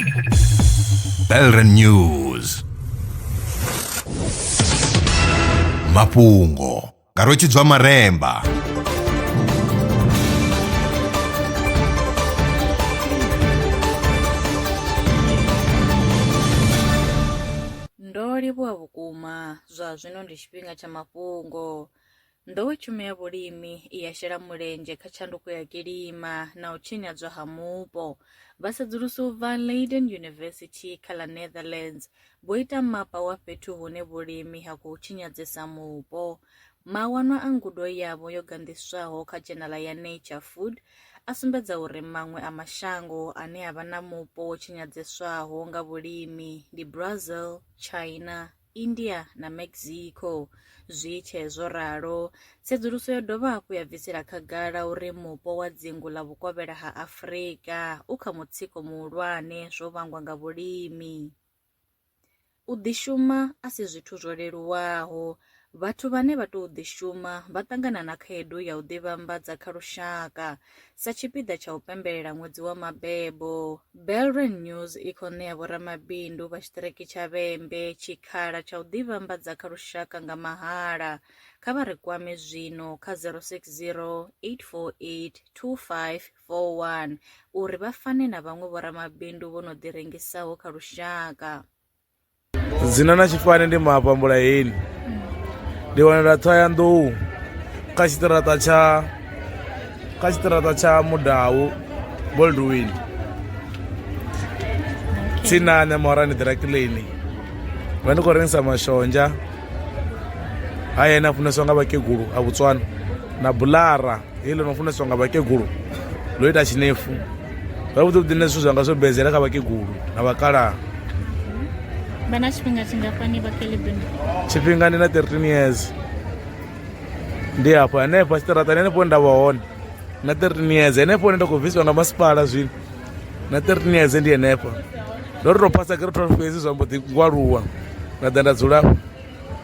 Belren News. Mafhungo karochidzwa maremba. Ndolivhuwa vhukuma zwa zwino ndi tshifhinga tsha mafhungo. Nḓowetshumo ya vhulimi i ya shela mulenzhe kha tshanduko ya kilima na u tshinyadzwa ha mupo. Vhasedzulusi u bva Leiden University kha ḽa Netherlands vho ita mapa wa fhethu hune vhulimi ha khou tshinyadzesa mupo. Mawanwa a ngudo yavho yo gandiswaho kha dzhenala ya Nature Food a sumbedza uri maṅwe a mashango ane a vha na mupo wo tshinyadzeswaho nga vhulimi ndi Brazil, China, India na Mexico. Zwi tshe zwo ralo, tsedzuluso yo dovha hafhu ya bvisela khagala uri mupo wa dzingu ḽa vhukovhela ha Afrika u kha mutsiko muhulwane zwo vhangwa nga vhulimi. U ḓishuma a si zwithu zwo leluwaho. Vhathu vhane vha tou ḓishuma vha ṱangana na khaedu ya u ḓivhambadza kha lushaka sa tshipiḓa tsha u pembelela ṅwedzi wa mabebo. Belren News i khou ṋea vhoramabindu vha tshiṱiriki tsha Vhembe tshikhala tsha u ḓivhambadza kha lushaka nga mahala. Kha vha ri kwame zwino kha 060 848 2541 uri vha fane na vhaṅwe vhoramabindu vho no ḓirengisaho kha lushaka. Dzina na tshifani ndi Mapambula Heni. Ndi wanela Thohoyandou kha tshiṱirata tsha Mudau Baldwin tsinani ya Maurani Dry Clean. Vha ndi khou rengisa mashonzha haya funeswa nga vhakegulu a Botswana na bulara heḽi no funeswa nga vhakegulu ḽo ita tshinefu. Zwavhuḓi zwithu zwanga zwo bezela kha vhakegulu na vhakalaha. Bana tshifhinga tshingafhani vha kha bindu? Tshifhinga ndi na 13 years. Ndi hafho hanefho tshiṱiraṱani hanefho nda vha hone na 13 years. Hanefho nda khou bvisiwa nga masipala zwino na 13 years ndi hanefho. Ndo ri tou phasa grade 12 fhedzi zwa mbo ḓi ngwaluwa nda ḓa nda dzula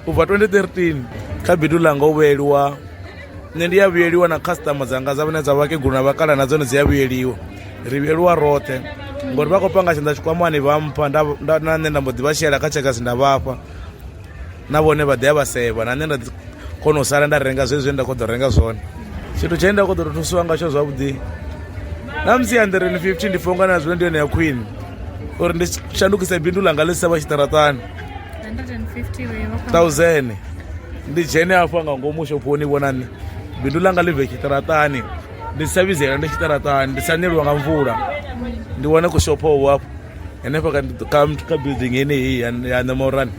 u bva 2013 kha bindu ḽanga u vhuyeliwa. Nṋe ndi ya vhuyeliwa na customer dzanga dza vhane dza vhakegulu na vhakala na dzone dzi ya vhuyeliwa. Ri vhuyeliwa roṱhe ngori vha khou panga tshanḓa tshikwamani vha mpha na nṋe nda mbo ḓi vha shela kha tshekasi nda vhafha na vhone vha ḓi ya vha seva na nṋe nda kona u sala nda renga zwezwi nda khou ḓo renga zwone. Tshithu tshine nda khou ḓo thusiwa ngatsho zwavhuḓi na musi ya 150 ndi fonga na zwino ndi yone ya khwine uri ndi shandukise bindu ḽanga ḽi si vha tshiṱaratani 150,000 ndi dzhene hafho nga ngomu shophoni vhona nṋe bindu ḽanga ḽi bve tshiṱaratani ndi sa vhizela ndi tshiṱaratani ndi sa neliwa nga mvula ndi wane kushopho hafho henefho kha building yeneyi ya Maurani.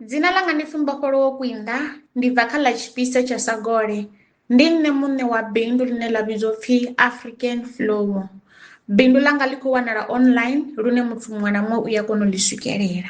Dzina langa ndi Fumbafholowo Kwinda, ndi bva kha ḽa Tshipisa tsha Sagole. Ndi nṋe muṋe wa bindu ḽine ḽa vhidzwa upfhi African Flour. Bindu langa ḽi khou wanala online lune muthu muṅwe na muṅwe u ya kona u ḽi swikelela.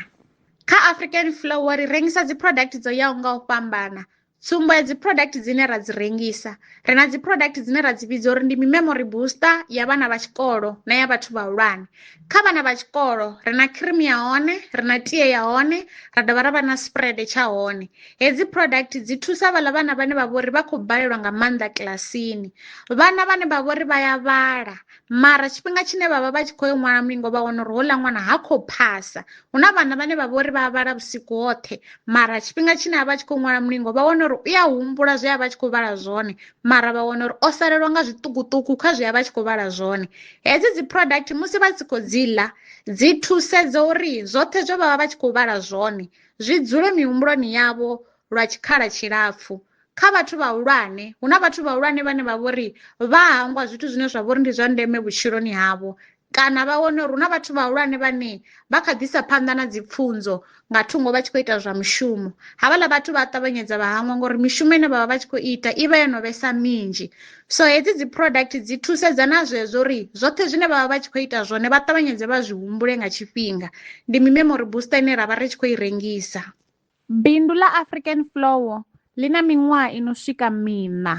Kha African Flour ri rengisa dzi product dzo yaho nga u fhambana. Tsumbo ya dzi product dzine ra dzi rengisa, ri na dzi product dzine ra dzi vhidza uri ndi memory booster ya vhana vha tshikolo na ya vhathu vhahulwane. Kha vhana vha tshikolo ri na cream ya hone, ri na tie ya hone, ra dovha ra vha na spread tsha hone. Hedzi product dzi thusa vhaḽa vhana vhane vha vhori vha khou balelwa nga maanḓa kilasini, vhana vhane vha vhori vha ya vhala mara tshifhinga tshine vhavha vha tshi khou ṅwala mulingo vha wana uri houḽa ṅwana ha khou phasa. Huna vhana vhane vha vhori vha vhala vhusiku hoṱhe mara tshifhinga tshine a vha tshi khou ṅwala mulingo vha wana uri u ya humbula zwe a vha tshi khou vhala zwone mara vha wana uri o salelwa nga zwiṱukuṱuku kha zwe a vha tshi khou vhala zwone. Hedzi dzi product musi vha dzi khou dzi ḽa dzi thusedza uri zwoṱhe zwe vha vha tshi khou vhala zwone zwi dzule mihumbuloni yavho lwa tshikhala tshilapfhu. Kha vhathu vhahulwane huna vhathu vhahulwane vhane vha vhori vha hangwa zwithu zwine zwa vhori ndi zwa ndeme vhutshiloni havho kana vha wane uri huna vhathu vhahulwane vhane vha kha ḓisa phanḓa na dzi pfunzo nga thungo vha tshi khou ita zwa mushumo. Havhaḽa vhathu vha ṱavhanyedza vha hangwa ngori mishumo ine vha vha tshi khou ita i vha yo no vhesa minzhi. So hedzi dzi product dzi thusedza na zwezwo uri zwoṱhe zwine vha vha vha tshi khou ita zwone vha ṱavhanyedze vha zwi humbule nga tshifhinga. Ndi memory booster ine ra vha ri tshi khou i rengisa. Bindu ḽa African Flour ḽi na miṅwaha i no swika miṋa.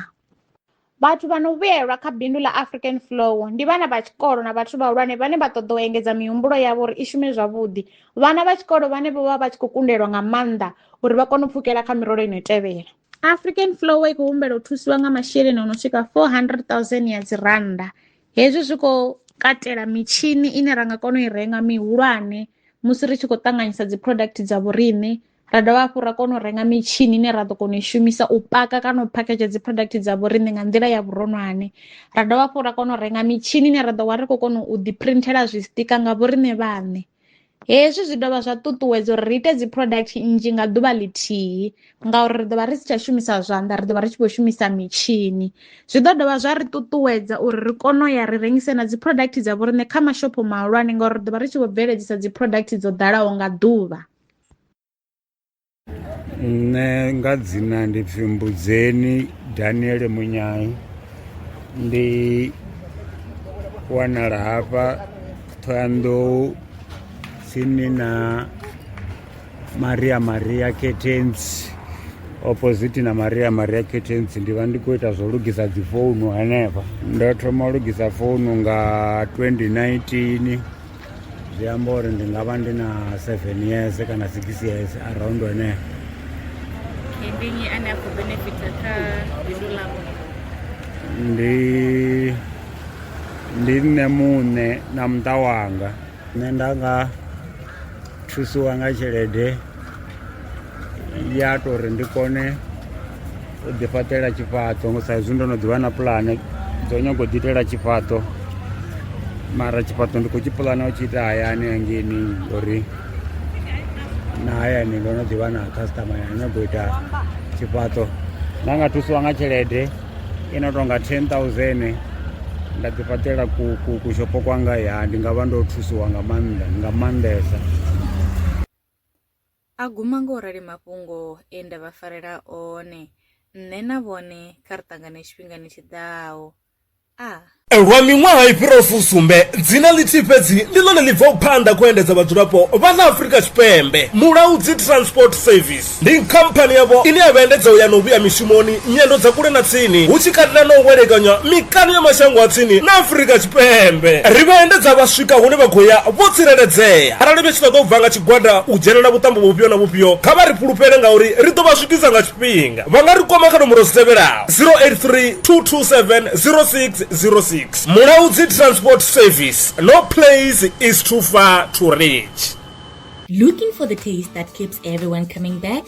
Vhathu vha no vhuyelwa kha bindu ḽa African Flour ndi vhana vha tshikolo na vhathu vhahulwane vhane vha ṱoḓa u engedza mihumbulo yavho uri i shume zwavhuḓi. Vhana vha tshikolo vhane vho vha vha tshi khou kundelwa nga maanḓa uri vha kone u pfhukela kha mirole ino tevhela. African Flower i khou humbela u thusiwa nga masheleni o no swika 400,000 ya dzi rannda. Hezwi zwi khou katela mitshini ine ra nga kona u i renga mihulwane musi ri tshi khou ṱanganyisa dzi product dza vhoriṋe, ra dovha hafhu ra kona u renga mitshini ine ra ḓo kona u i shumisa u paka kana u package dzi product dza vhoriṋe nga nḓila ya vhuronwane. Ra dovha hafhu ra kona u renga mitshini ine ra ḓo vha ri khou kona u ḓi printela zwistika nga vhoriṋe vhaṋe. Hezwi zwi dovha zwa ṱuṱuwedza uri ri ite dzi product nnzhi nga ḓuvha ḽithihi ngauri ri ḓo vha ri si tsha shumisa zwanḓa, ri ḓo vha ri tshi vho shumisa mitshini. Zwi ḓo dovha zwa ri ṱuṱuwedza uri ri kone u ya ri rengise na dzi product dza vhoriṋe kha mashopho mahulwane ngauri ri ḓo vha ri tshi vho bveledzisa dzi product dzo ḓalaho nga ḓuvha. Nṋe nga dzina ndi pfhi Mbudzeni Daniel Munyai, ndi wanala hafha Thohoyandou tsini na Maria Curtains, opposite na Maria Curtains. Ndi vha ndi khou ita zwo lugisa dzi founu hanefha. Ndo thoma u lugisa founu nga 2019, zwi amba uri ndi nga vha ndi na 7 years kana 6 years around henefho. Ndi nnyi ane a khou benefita kha bindu ḽavho? Ndi nṋe muṋe na muṱa wanga. Nṋe nda nga thusiwa nga tshelede ya tori ndi kone u ḓifhaṱela tshifhaṱo, sa izwi ndo no ḓivha na puḽane dzo nyago u ḓitela tshifhaṱo, mara tshifhaṱo ndi khou tshi puḽana u tshi ita hayani hangeni uri na hayani ndo no ḓivha na customer ya nyago u ita tshifhaṱo. Nda nga thusiwa nga tshelede ino tonga 10,000 nda ḓifhaṱela kushopo kwanga, ya ndi nga vha ndo thusiwa nga maanḓesa. A guma ngo rali mafhungo e nda vha farela one, nṋe na vhone kha ri ṱangane tshifhingani tshiḓaho. Lwa miṅwaha i fhiraho fusumbe, dzina ḽithihi fhedzi ndi ḽone ḽi bvaho phanḓa khou endedza vhadzulapo vha ḽa Afrika Tshipembe. Mulaudzi Transport Service ndi khamphani yavho ine ya vha endedza u ya na u vhuya mishumoni nyendo dza kule na tsini, hu tshi katela na u welekanya mikano ya mashango a tsini na Afrika Tshipembe. Ri vha endedza vha swika hune vha khou ya vho tsireledzea. Arali vha tshi ṱoḓa u bva nga tshigwada u dzhena na vhuṱambo vhufhio na vhufhio, kha vha ri fhulufhele ngauri ri ḓo vha swikisa nga tshifhinga. Vha nga ri kwama kha nomboro dzi tevhelaho 083 227 0606. Mulaudzi Transport Service. No place is too far to reach. Looking for the taste that keeps everyone coming back?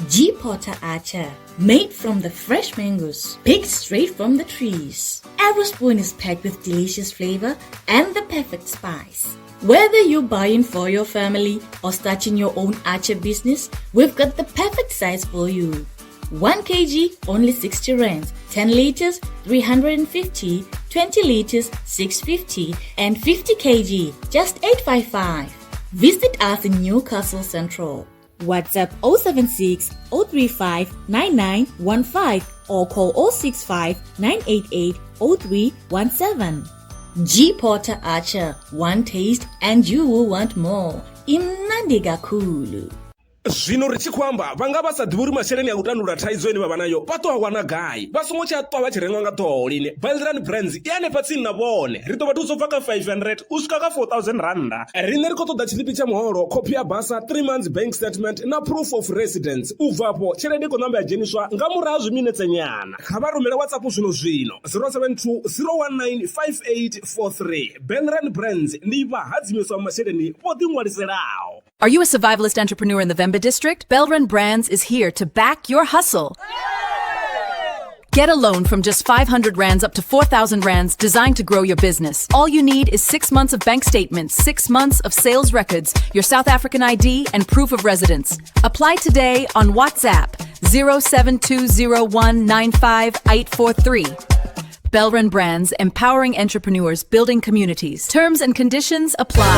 G. Potter Archer. Made from the fresh mangoes, picked straight from the trees. Every spoon is packed with delicious flavor and the perfect spice. Whether you're buying for your family or starting your own archer business, we've got the perfect size for you. 1 kg, only 60 rands. 10 liters, 350. 20 liters, 650. And 50 kg, just 855. Visit us in Newcastle Central. WhatsApp 076 035 9915 or call 065 988 0317. G. Potter Archer. One taste and you will want more. Imnandi kakhulu. Zwino ri tshi khou amba vhanga vha sa ḓivhi uri masheleni a u tandulula thaidzo ine vha vha nayo vha ṱo a wana gai, vha songo tsha ṱwa vha tshi rengwa nga ṱhoho lini. Belrand Brands i hanefha tsini na vhone, ri ḓo vha thusa u bva kha 500 u swika kha 4,000 rannda. Riṋe ri khou ṱoḓa tshiḽipi tsha muholo, khophi ya basa, 3 months bank statement na proof of residence. U bvapo tshelede i khou ṋamba ya dzheniswa nga murahu ha zwiminetse nyana. Kha vha rumele WhatsApp zwino 072 019 5843. Belrand Brands ndi vhahadzimiswa masheleni vho ḓiṅwaliselaho. Are you a survivalist entrepreneur in the Vemba district? Belrand Brands is here to back your hustle. Get a loan from just 500 rands up to 4,000 rands designed to grow your business. All you need is 6 months of bank statements, 6 months of sales records, your South African ID, and proof of residence. Apply today on WhatsApp 07201958843. Belrand Brands, empowering entrepreneurs, building communities. Terms and conditions apply.